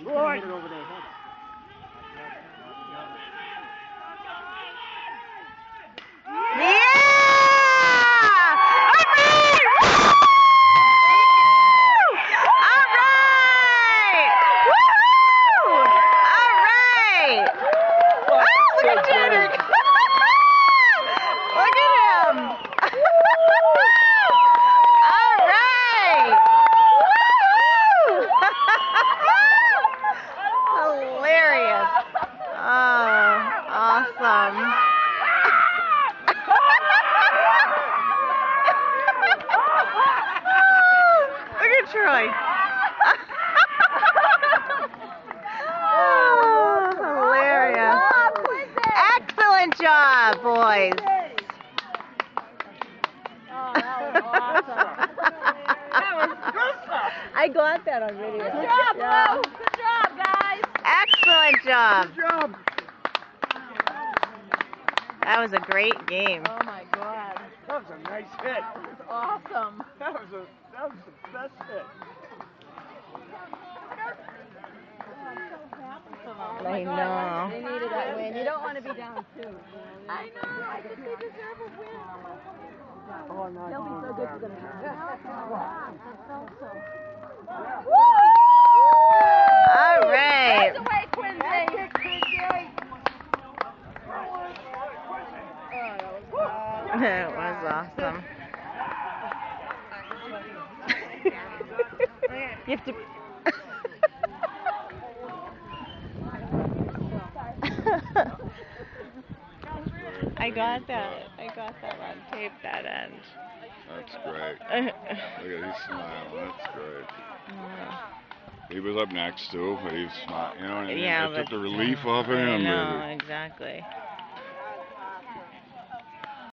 Good. Hilarious. Oh, awesome. Look at Troy. Oh, hilarious. Excellent job, boys. Oh, that was awesome. That was good. I got that on video. Good job, Yeah. Lou. Good job, guys. Excellent job. Good job. That was a great game. Oh my God. That was a nice hit. That was awesome. That was the best hit. I know. They needed that win. You don't want to be down two. I know. I think they deserve a win. Oh, no, They'll be so good for them. All right. Away, Quincy. It was awesome. You have to. I got that on tape, that end. That's great. Look at he's smiling. That's great. He was up next too, but he's smiling. You know what I mean? Yeah, It took but the relief off of him. No, exactly.